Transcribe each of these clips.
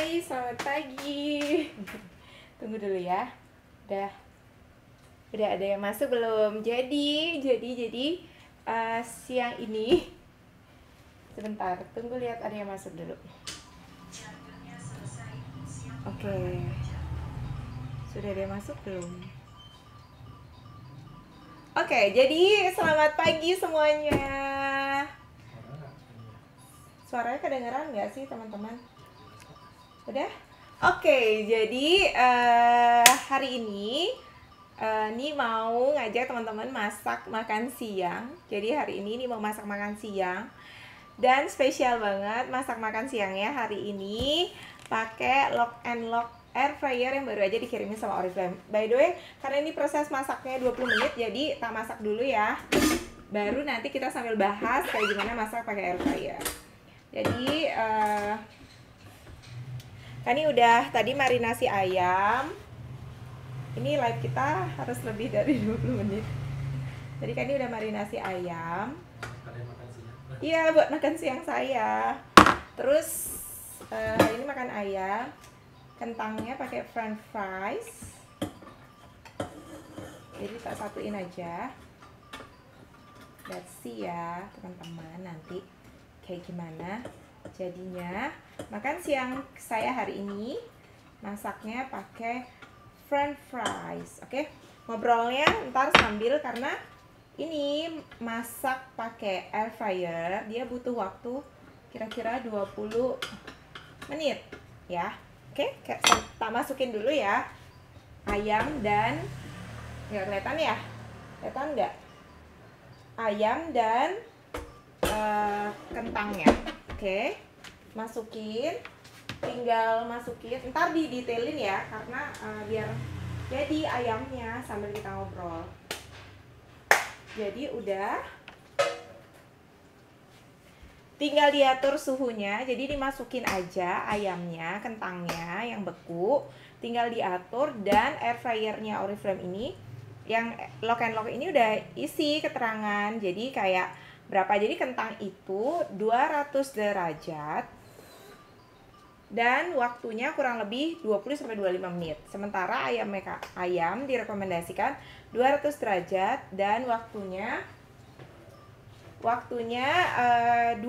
Hai, selamat pagi. Tunggu dulu ya. Udah ada yang masuk belum? Jadi siang ini sebentar, tunggu lihat ada yang masuk dulu. Oke. Sudah ada yang masuk belum? Oke, jadi selamat pagi semuanya. Suaranya kedengeran nggak sih teman-teman? Udah? Oke, jadi hari ini mau ngajak teman-teman masak makan siang. Jadi hari ini mau masak makan siang. Dan spesial banget masak makan siangnya hari ini pakai Lock and Lock air fryer yang baru aja dikirimin sama Oriflame. By the way, karena ini proses masaknya 20 menit, jadi tak masak dulu ya. Baru nanti kita sambil bahas kayak gimana masak pakai air fryer. Jadi kan ini udah tadi marinasi ayam. Ini live kita harus lebih dari 20 menit. Jadi kan ini udah marinasi ayam. Iya, buat makan siang saya. Terus ini makan ayam. Kentangnya pakai french fries. Jadi tak satuin aja. Let's see ya teman-teman, nanti kayak gimana jadinya. Makan siang saya hari ini masaknya pakai french fries. Oke, ngobrolnya ntar sambil, karena ini masak pakai air fryer dia butuh waktu kira-kira 20 menit ya. Oke, tak masukin dulu ya ayam dan nggak kelihatan ya? Kelihatan nggak? Ayam dan kentangnya. Oke, masukin, tinggal masukin, ntar didetailin ya, karena biar jadi ayamnya sambil kita ngobrol. Jadi udah, tinggal diatur suhunya. Jadi dimasukin aja ayamnya, kentangnya yang beku, tinggal diatur. Dan air fryernya Oriflame ini yang Lock and Lock ini udah isi keterangan. Jadi kayak berapa, jadi kentang itu 200 derajat dan waktunya kurang lebih 20-25 menit. Sementara ayam direkomendasikan 200 derajat dan waktunya 25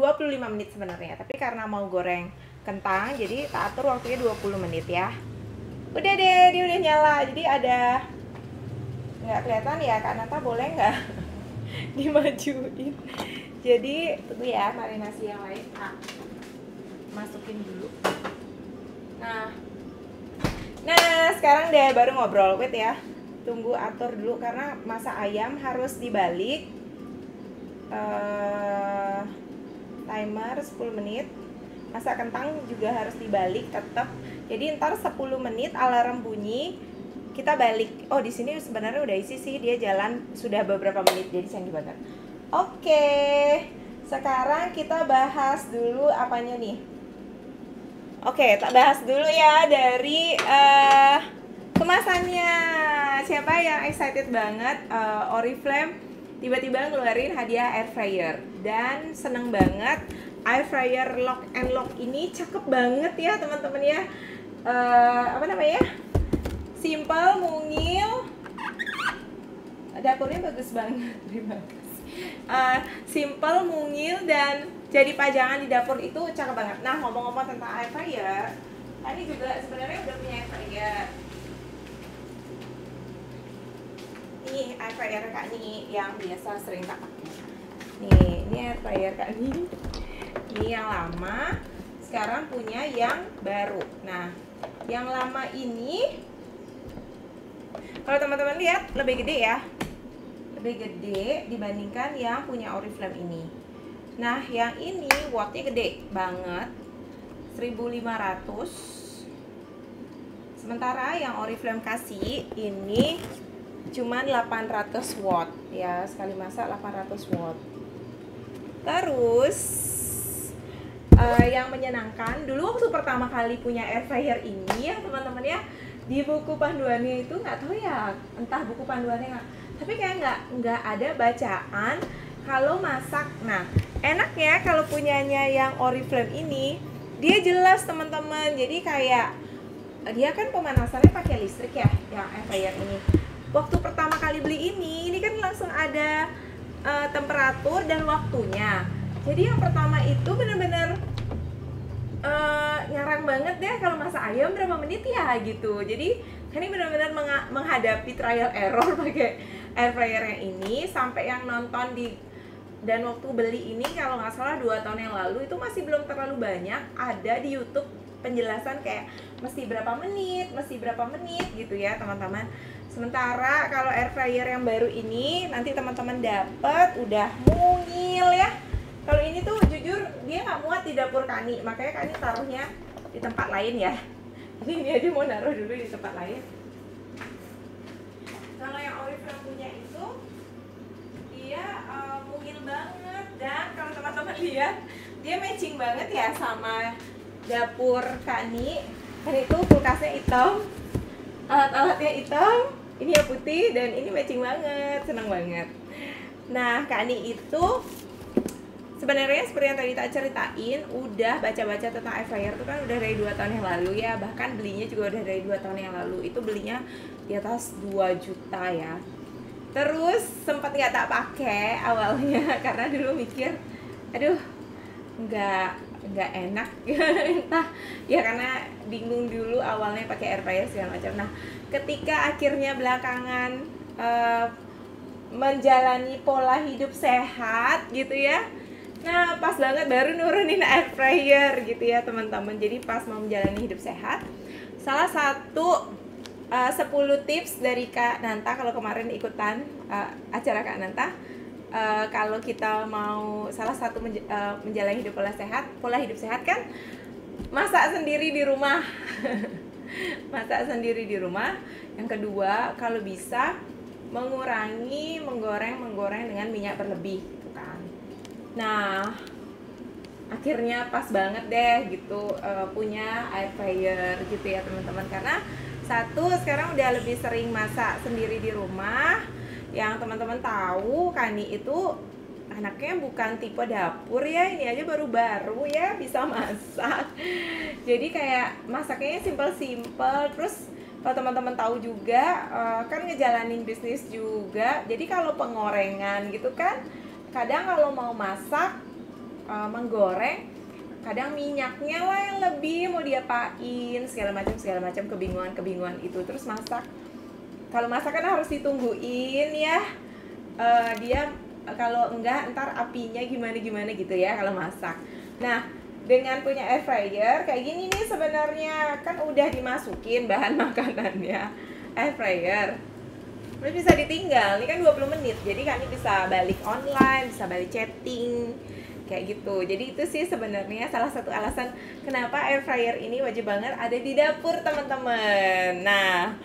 menit sebenarnya. Tapi karena mau goreng kentang, jadi tak atur waktunya 20 menit ya. Udah deh, dia udah nyala. Jadi ada, nggak kelihatan ya Kak Nata, boleh nggak dimajuin? Jadi tunggu ya, marinasi yang lain masukin dulu. Nah sekarang deh baru ngobrol. Wait ya, tunggu atur dulu karena masak ayam harus dibalik. Timer 10 menit. Masak kentang juga harus dibalik tetap. Jadi ntar 10 menit alarm bunyi, kita balik. Oh, di sini sebenarnya udah isi sih, dia jalan sudah beberapa menit, jadi canggih banget. Oke, sekarang kita bahas dulu apanya nih. Oke, tak bahas dulu ya dari kemasannya. Siapa yang excited banget? Oriflame tiba-tiba ngeluarin hadiah air fryer, dan seneng banget. Air fryer Lock and Lock ini cakep banget ya teman-teman ya. Apa namanya? Simple, mungil. Dapurnya bagus banget, terima kasih. Simple, mungil, dan jadi pajangan di dapur itu cakep banget. Nah, ngomong-ngomong tentang air fryer, ini juga sebenarnya udah punya air fryer. Ini air fryer Kak Ni yang biasa sering tak pakai. Nih, ini air fryer Kak Ni. Ini yang lama, sekarang punya yang baru. Nah, yang lama ini, kalau teman-teman lihat lebih gede ya, lebih gede dibandingkan yang punya Oriflame ini. Nah, yang ini wattnya gede banget, 1500. Sementara yang Oriflame kasih ini cuman 800 watt ya, sekali masak 800 watt. Terus yang menyenangkan, dulu waktu pertama kali punya air fryer ini ya teman-teman ya, di buku panduannya itu nggak tahu ya, entah buku panduannya nggak, tapi kayak nggak ada bacaan kalau masak. Nah, enaknya kalau punyanya yang Oriflame ini, dia jelas teman-teman. Jadi kayak dia kan pemanasannya pakai listrik ya, yang air fryer ini. Waktu pertama kali beli ini kan langsung ada temperatur dan waktunya. Jadi yang pertama itu bener-bener ngarang banget deh kalau masak ayam berapa menit ya gitu. Jadi kan ini benar-benar menghadapi trial error pakai air fryer yang ini. Sampai yang nonton dan waktu beli ini kalau nggak salah 2 tahun yang lalu itu masih belum terlalu banyak ada di YouTube penjelasan kayak mesti berapa menit gitu ya teman-teman. Sementara kalau air fryer yang baru ini nanti teman-teman dapet udah mungil ya. Kalau ini tuh jujur dia nggak muat di dapur Kani, makanya Kani taruhnya di tempat lain ya. Ini aja mau naruh dulu di tempat lain. Kalau yang Oriflame punya itu dia mungil banget, dan kalau teman-teman lihat dia matching banget ya sama dapur Kani. Dan itu kulkasnya hitam, alat-alatnya hitam, ini yang putih, dan ini matching banget, seneng banget. Nah Kani itu sebenarnya seperti yang tadi tak ceritain, udah baca-baca tentang air fryer itu kan udah dari 2 tahun yang lalu ya. Bahkan belinya juga udah dari 2 tahun yang lalu. Itu belinya di atas 2 juta ya. Terus sempat nggak tak pakai awalnya karena dulu mikir, aduh nggak enak entah ya, karena bingung dulu awalnya pakai air fryer segala macam. Nah ketika akhirnya belakangan menjalani pola hidup sehat gitu ya, nah pas banget baru nurunin air fryer gitu ya teman-teman. Jadi pas mau menjalani hidup sehat, salah satu 10 tips dari Kak Nanta kalau kemarin ikutan acara Kak Nanta, kalau kita mau salah satu menjalani hidup pola hidup sehat kan masak sendiri di rumah. Masak sendiri di rumah. Yang kedua, kalau bisa mengurangi menggoreng dengan minyak berlebih gitu kan. Nah akhirnya pas banget deh gitu punya air fryer gitu ya teman-teman, karena satu sekarang udah lebih sering masak sendiri di rumah. Yang teman-teman tahu Kani itu anaknya bukan tipe dapur ya, ini aja baru-baru ya bisa masak. Jadi kayak masaknya simple-simple. Terus kalau teman-teman tahu juga kan ngejalanin bisnis juga, jadi kalau pengorengan gitu kan kadang kalau mau masak menggoreng, kadang minyaknya lah yang lebih mau diapain segala macam kebingungan itu. Terus masak, kalau masak kan harus ditungguin ya, dia kalau enggak ntar apinya gimana gitu ya kalau masak. Nah dengan punya air fryer kayak gini nih sebenarnya kan udah dimasukin bahan makanannya air fryer, terus bisa ditinggal, ini kan 20 menit, jadi kan ini bisa balik online, bisa balik chatting kayak gitu. Jadi itu sih sebenarnya salah satu alasan kenapa air fryer ini wajib banget ada di dapur teman-teman. Nah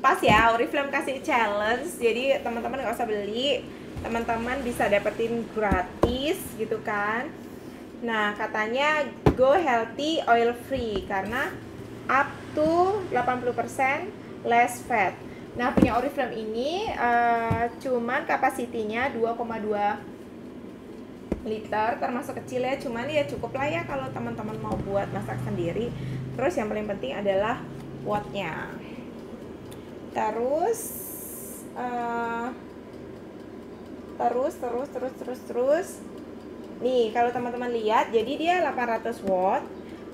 pas ya Oriflame kasih challenge, jadi teman-teman nggak usah beli, teman-teman bisa dapetin gratis gitu kan. Nah katanya go healthy oil free karena up to 80% less fat. Nah punya Oriflame ini cuman kapasitinya 2,2 liter, termasuk kecil ya, cuman ya cukup lah ya kalau teman-teman mau buat masak sendiri. Terus yang paling penting adalah wattnya. Terus nih kalau teman-teman lihat, jadi dia 800 watt,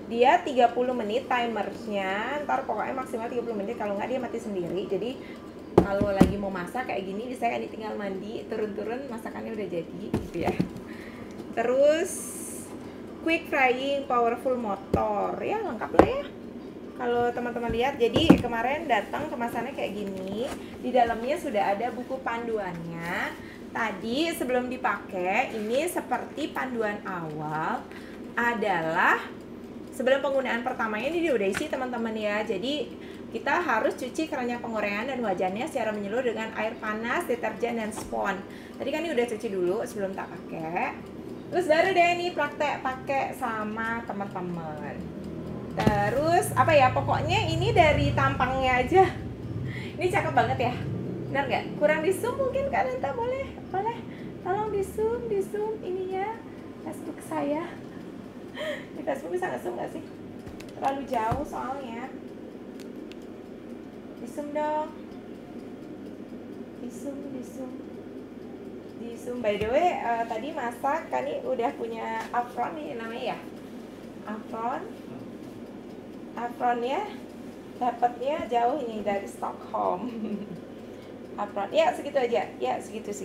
dia 30 menit timernya, ntar pokoknya maksimal 30 menit, kalau nggak dia mati sendiri. Jadi kalau lagi mau masak kayak gini, bisa kan tinggal mandi, turun-turun masakannya udah jadi gitu ya. Terus quick frying powerful motor, ya lengkap lah ya kalau teman-teman lihat. Jadi kemarin datang kemasannya kayak gini, di dalamnya sudah ada buku panduannya. Tadi sebelum dipakai, ini seperti panduan awal adalah sebelum penggunaan pertamanya, ini udah isi teman-teman ya. Jadi kita harus cuci keranjang penggorengan dan wajannya secara menyeluruh dengan air panas, deterjen dan spons. Tadi kan ini udah cuci dulu sebelum tak pakai. Terus baru deh ini praktek pakai sama teman-teman. Terus apa ya, pokoknya ini dari tampangnya aja ini cakep banget ya, benar nggak? Kurang di zoom mungkin Kak Nanta, boleh tolong di zoom ininya Facebook saya. Di Facebook bisa nge-zoom nggak sih? Terlalu jauh soalnya. Di-zoom dong. Di-zoom. By the way, tadi masak Kani udah punya apron nih namanya ya? Apron ya. Dapatnya jauh ini dari Stockholm. Apron. Ya, segitu aja. Ya, segitu.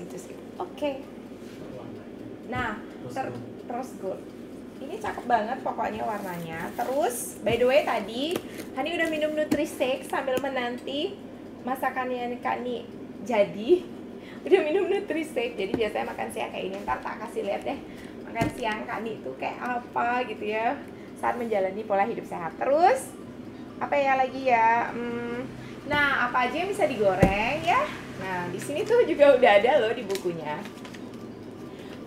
Oke. Nah, rose gold. Ini cakep banget pokoknya warnanya. Terus, by the way tadi Hani udah minum Nutrisake sambil menanti masakannya Kani jadi. Udah minum Nutrisake. Jadi biasanya makan siang kayak ini. Ntar tak kasih lihat deh makan siang Kani itu kayak apa gitu ya saat menjalani pola hidup sehat. Terus apa ya lagi ya? Nah, apa aja yang bisa digoreng ya? Nah, di sini tuh juga udah ada loh di bukunya.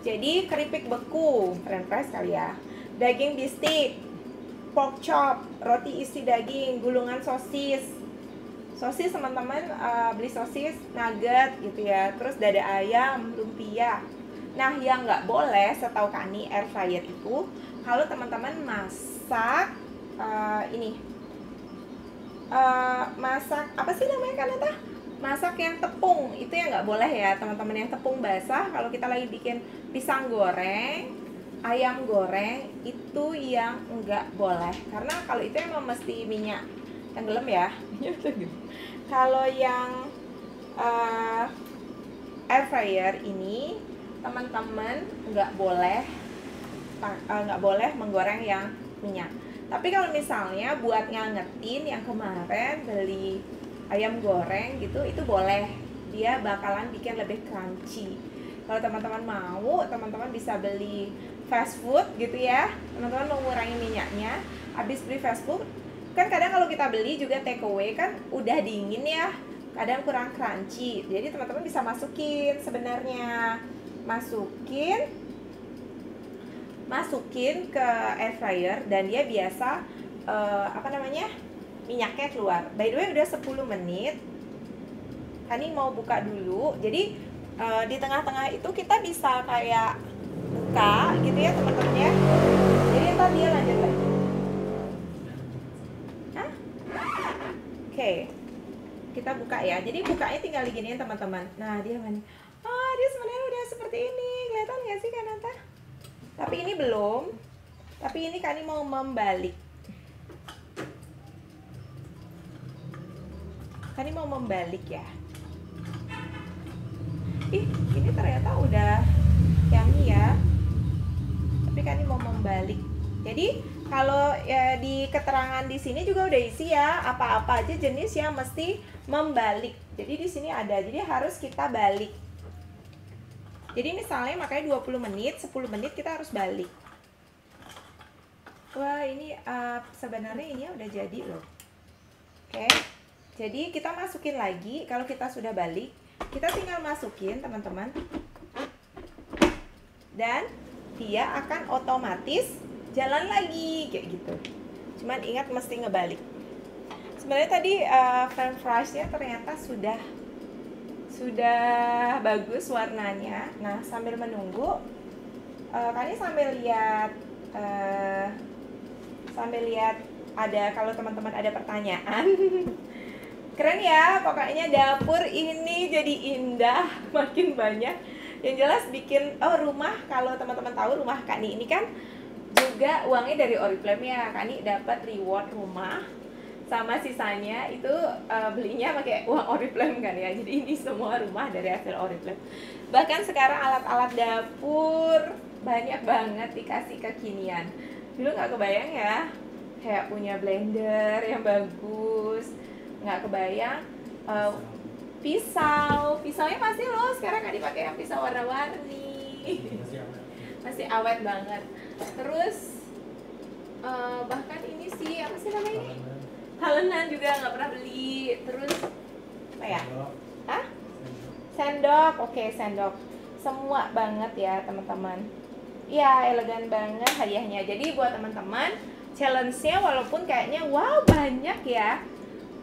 Jadi keripik beku, french fries kali ya. Daging bistik, pork chop, roti isi daging, gulungan sosis. Sosis teman-teman beli sosis, nugget gitu ya. Terus dada ayam, lumpia. Nah, yang nggak boleh setahu Kani air fryer itu kalau teman-teman masak masak apa sih namanya Kanata? Masak yang tepung itu yang nggak boleh ya teman-teman, yang tepung basah. Kalau kita lagi bikin pisang goreng, ayam goreng itu yang nggak boleh, karena kalau itu emang mesti minyak tenggelam ya. Kalau yang air fryer ini teman-teman nggak boleh menggoreng yang minyak. Tapi kalau misalnya buat ngangetin yang kemarin beli ayam goreng gitu, itu boleh. Dia bakalan bikin lebih crunchy. Kalau teman-teman mau, teman-teman bisa beli fast food gitu ya. Teman-teman mau ngurangi minyaknya. Habis beli fast food, kan kadang kalau kita beli juga take away kan udah dingin ya. Kadang kurang crunchy. Jadi teman-teman bisa masukin sebenarnya. Masukin ke air fryer dan dia biasa minyaknya keluar. By the way udah 10 menit. Kani mau buka dulu. Jadi di tengah-tengah itu kita bisa kayak buka gitu ya teman-teman ya. Jadi ntar dia lanjut lagi. Hah? Oke. Kita buka ya. Jadi bukanya tinggal diginiin teman-teman. Nah, dia dia sebenarnya udah seperti ini. Kelihatan nggak sih Kanata? Tapi ini belum. Tapi ini Kani mau membalik. Kani mau membalik ya. Ini ternyata udah yummy ya. Tapi Kani mau membalik. Jadi kalau ya, di keterangan di sini juga udah isi ya, apa-apa aja jenis yang mesti membalik. Jadi di sini ada. Jadi harus kita balik. Jadi misalnya makanya 20 menit, 10 menit kita harus balik. Wah, ini sebenarnya ini udah jadi loh. Oke. Jadi kita masukin lagi. Kalau kita sudah balik, kita tinggal masukin teman-teman. Dan dia akan otomatis jalan lagi kayak gitu. Cuman ingat mesti ngebalik. Sebenarnya tadi french fries-nya ternyata sudah bagus warnanya. Nah, sambil menunggu Kani sambil lihat ada, kalau teman-teman ada pertanyaan. Keren ya, pokoknya dapur ini jadi indah, makin banyak. Yang jelas bikin rumah, kalau teman-teman tahu rumah Kani ini kan juga uangnya dari Oriflame ya. Kani dapat reward rumah, sama sisanya itu belinya pakai uang Oriflame kan ya. Jadi ini semua rumah dari hasil Oriflame. Bahkan sekarang alat-alat dapur banyak banget dikasih kekinian. Dulu nggak kebayang ya, kayak punya blender yang bagus. Nggak kebayang. Pisaunya masih loh sekarang, nggak dipakai yang pisau warna-warni. Masih awet banget. Terus bahkan ini sih apa sih namanya ini, talenan juga nggak pernah beli. Terus apa ya? Sendok. Oke, sendok semua banget ya teman-teman. Iya, elegan banget hadiahnya. Jadi buat teman-teman, challenge-nya walaupun kayaknya wow banyak ya,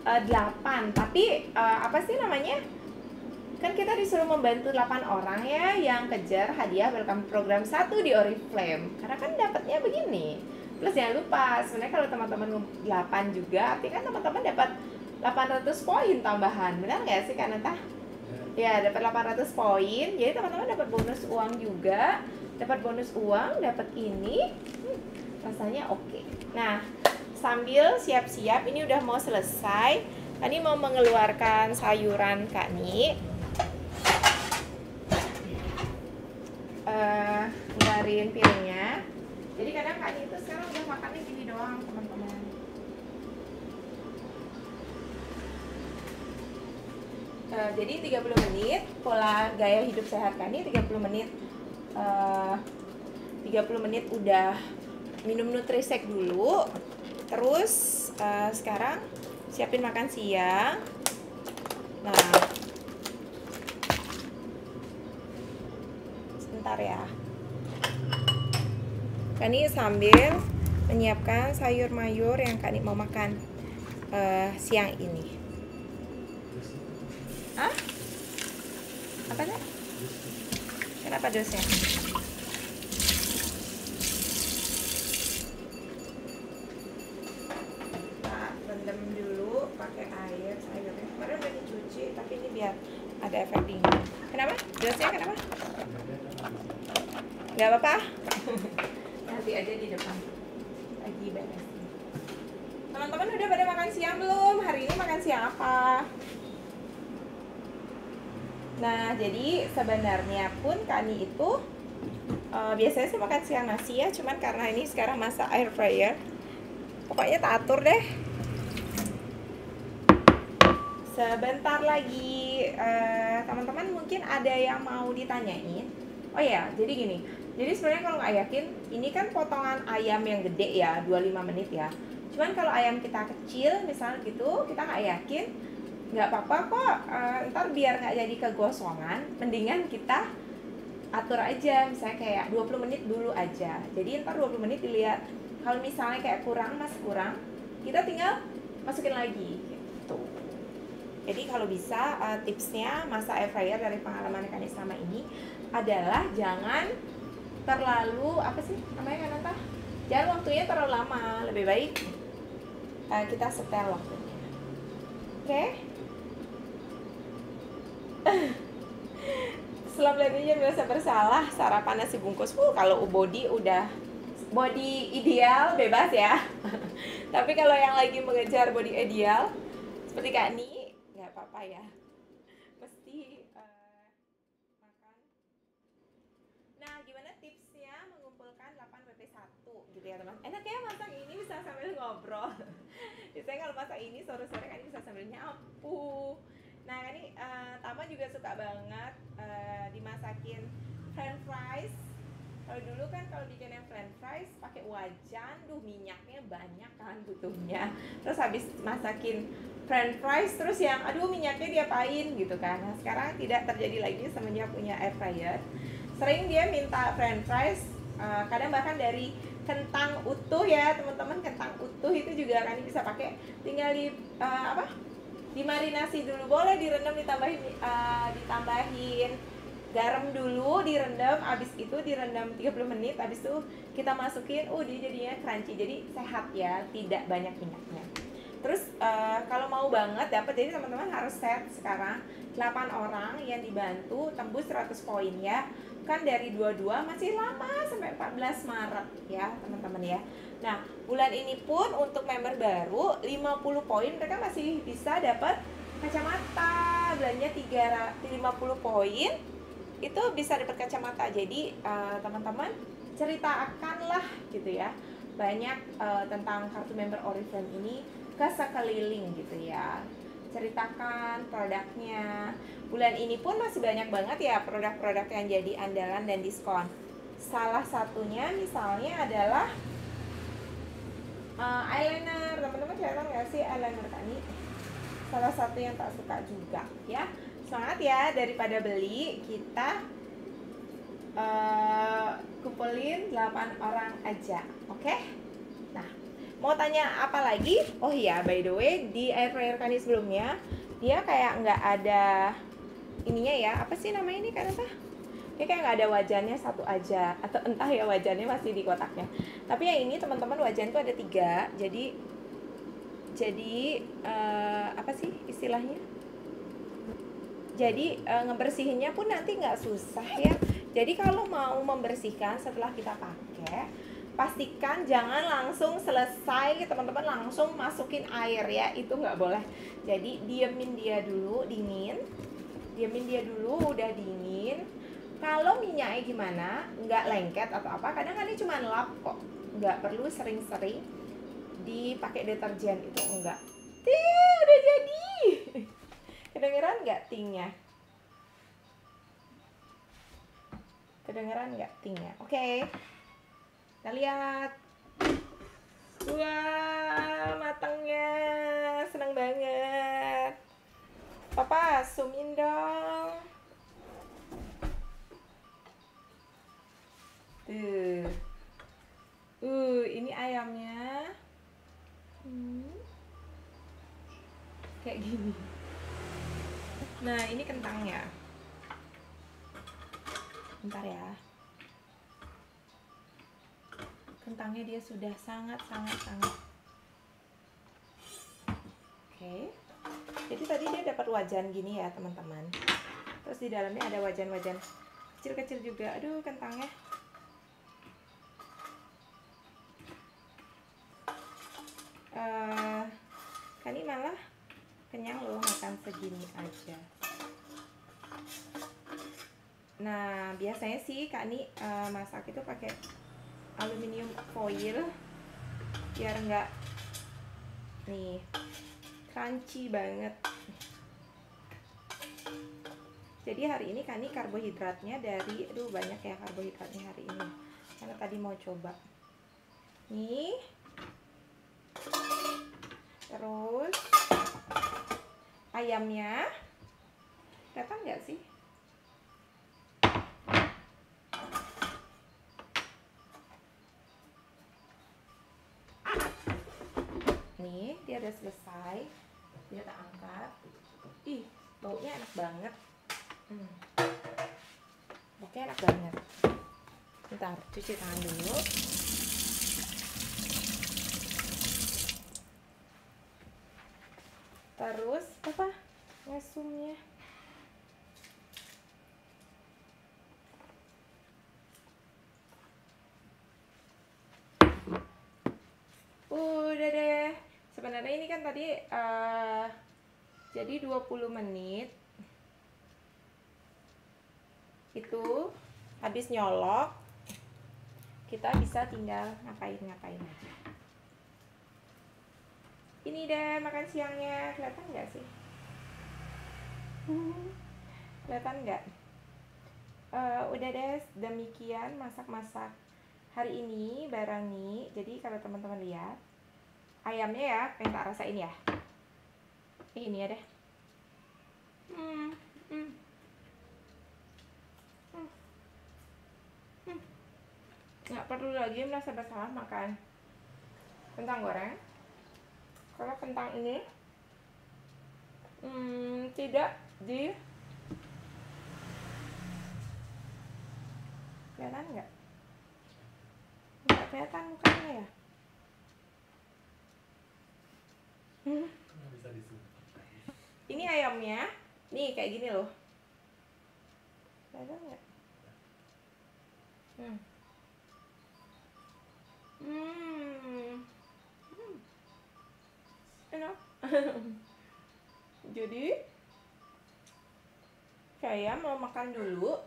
8, tapi apa sih namanya, Kan kita disuruh membantu 8 orang ya yang kejar hadiah welcome program 1 di Oriflame. Karena kan dapatnya begini. Plus jangan lupa, sebenarnya kalau teman-teman 8 juga, artinya kan teman-teman dapat 800 poin tambahan. Benar nggak sih Kak Nata? Ya, dapat 800 poin. Jadi teman-teman dapat bonus uang juga. Dapat bonus uang, dapat ini. Rasanya oke. Nah, sambil siap-siap, ini udah mau selesai. Kani mau mengeluarkan sayuran Kani. Ngeluarin piringnya. Jadi kadang Kani itu sekarang udah makannya gini doang teman-teman. Jadi 30 menit pola gaya hidup sehat Kani, 30 menit 30 menit udah minum Nutrisek dulu. Terus sekarang siapin makan siang. Nah, sebentar ya. Kani sambil menyiapkan sayur mayur yang Kani mau makan siang ini. Hah? Apa sih? Kenapa dosnya? Rendam dulu pakai air sayurnya. Kemarin udah dicuci, tapi ini biar ada efek dingin. Kenapa? Dosnya kenapa? Gak apa-apa. Nanti aja di depan. Lagi beres. Teman-teman udah pada makan siang belum? Hari ini makan siang apa? Nah, jadi sebenarnya pun Kani itu biasanya sih makan siang nasi ya, cuman karena ini sekarang masak air fryer, pokoknya tak atur deh. Sebentar lagi, teman-teman mungkin ada yang mau ditanyain. Oh ya, jadi gini. Jadi sebenarnya kalau nggak yakin, ini kan potongan ayam yang gede ya, 25 menit ya. Cuman kalau ayam kita kecil, misalnya gitu, kita nggak yakin, nggak apa-apa kok, ntar biar nggak jadi kegosongan, mendingan kita atur aja, misalnya kayak 20 menit dulu aja. Jadi ntar 20 menit dilihat, kalau misalnya kayak kurang, masih kurang, kita tinggal masukin lagi gitu. Jadi kalau bisa, tipsnya masak air fryer dari pengalaman Kani selama ini adalah jangan terlalu, apa sih namanya Kak Nata? Jangan waktunya terlalu lama, lebih baik kita setel waktunya. Oke? Setelah belajarnya merasa bersalah, sarapan nasi bungkus. Kalau body udah body ideal bebas ya. Tapi kalau yang lagi mengejar body ideal seperti Kak Ni, nggak apa-apa ya. Mesti makan. Nah, gimana tipsnya mengumpulkan 8 WP1 gitu ya teman? Enak ya masak ini bisa sambil ngobrol. Biasanya kalau masak ini sore-sore kan bisa sambil nyapu. Nah, ini Tama juga suka banget dimasakin french fries. Kalau dulu kan kalau bikin yang french fries pakai wajan, minyaknya banyak kan butuhnya. Terus habis masakin french fries terus yang aduh minyaknya diapain gitu kan. Nah, sekarang tidak terjadi lagi semenjak punya air fryer. Sering dia minta french fries, kadang bahkan dari kentang utuh ya teman-teman. Kentang utuh itu juga kan bisa pakai, tinggal di dimarinasi dulu, boleh direndam, ditambahin garam dulu, direndam, abis itu direndam 30 menit, abis itu kita masukin, dia jadinya crunchy, jadi sehat ya, tidak banyak minyaknya. Terus kalau mau banget dapat, jadi teman-teman harus set sekarang 8 orang yang dibantu tembus 100 poin ya. Kan dari 22 masih lama sampai 14 Maret ya teman-teman ya. Nah, bulan ini pun untuk member baru 50 poin mereka masih bisa dapat kacamata. Belanja 50 poin itu bisa dapat kacamata. Jadi teman-teman ceritakanlah gitu ya banyak tentang kartu member Oriflame ini ke sekeliling gitu ya. Ceritakan produknya. Bulan ini pun masih banyak banget ya produk-produk yang jadi andalan dan diskon. Salah satunya misalnya adalah eyeliner. Teman-teman kelihatan nggak sih eyeliner Kani? Salah satu yang tak suka juga ya. Semangat ya, daripada beli kita kumpulin 8 orang aja. Oke? Nah, mau tanya apa lagi? Oh iya, by the way, di air fryer Kani sebelumnya dia kayak nggak ada ininya ya, apa sih namanya ini kan apa? Dia kayak nggak ada wajannya, satu aja, atau entah ya wajannya masih di kotaknya. Tapi yang ini teman-teman wajan tuh ada 3, jadi apa sih istilahnya? Jadi ngebersihinnya pun nanti nggak susah ya. Jadi kalau mau membersihkan setelah kita pakai, pastikan jangan langsung selesai teman-teman langsung masukin air ya, itu nggak boleh. Jadi diemin dia dulu dingin, diemin dia dulu udah dingin. Kalau minyaknya gimana, nggak lengket atau apa, kadang kan ini cuma lap kok, nggak perlu sering-sering dipakai deterjen, itu enggak. Udah jadi. Kedengeran nggak tingnya? Kedengeran nggak tingnya? Oke. Kita lihat. Wah, matangnya. Senang banget. Papa, zoom in dong. Tuh. Ini ayamnya. Kayak gini. Nah, ini kentangnya. Bentar ya. Kentangnya dia sudah sangat. Oke. Jadi tadi dia dapat wajan gini ya, teman-teman. Terus di dalamnya ada wajan-wajan kecil-kecil juga. Aduh, kentangnya. Kan ini malah kenyang loh makan segini aja. Nah, biasanya sih Kak Ni masak itu pakai aluminium foil biar nggak nih crunchy banget. Jadi hari ini Kak Ni karbohidratnya dari, banyak ya karbohidratnya hari ini. Karena tadi mau coba. Nih. Terus ayamnya, kelihatan nggak sih? Nih, dia udah selesai. Dia tak angkat. Ih, baunya enak banget. Baunya enak banget. Bentar, cuci tangan dulu. Terus apa? Ngasumnya. Udah deh. Sebenarnya ini kan tadi jadi 20 menit. Itu habis nyolok, kita bisa tinggal ngapain-ngapain aja. Ini deh makan siangnya, kelihatan nggak sih? Kelihatan nggak? Udah deh, demikian masak-masak hari ini bareng nih. Jadi kalau teman-teman lihat ayamnya ya, pengen tak rasain ya. Ini ya deh. Nggak perlu lagi merasa bersalah makan kentang goreng. Kalau kentang ini tidak di, kelihatan nggak? Nggak kelihatan mukanya ya? Ini ayamnya, nih kayak gini loh. Kelihatan nggak? Enak. Jadi saya mau makan dulu.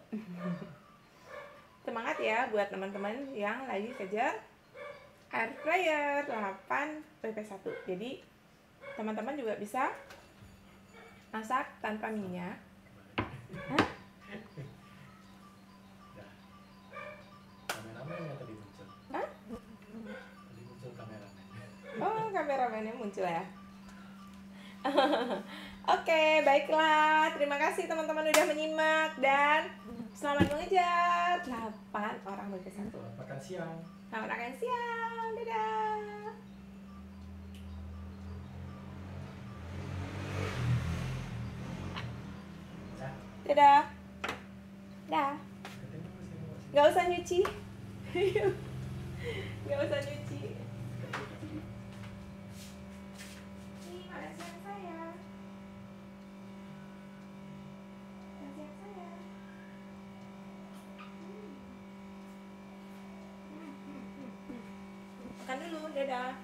Semangat ya buat teman-teman yang lagi kejar air fryer 8 PP1. Jadi teman-teman juga bisa masak tanpa minyak. Hah? Kameramen yang tadi muncul. Hah? Tadi muncul kameramen. Oh, kameramennya muncul ya. Oke, baiklah. Terima kasih teman-teman udah menyimak dan selamat mengejar 8 orang PP1. Selamat makan siang. Selamat makan siang. Dadah. Dadah. Dah. Katanya masih mau sih. Nggak usah nyuci. Nggak usah nyuci. Nih, makan siang saya. Makan siang saya. Makan dulu, dadah.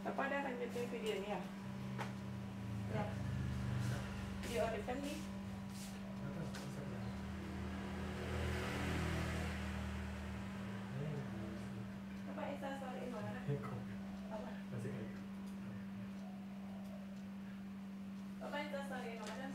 Papa ada lanjutin videonya? Ya. Video depan nih. Apa? Masak ya? Papa Isa story mana? Heko. Apa? Masih kayak. Papa Isa story mana?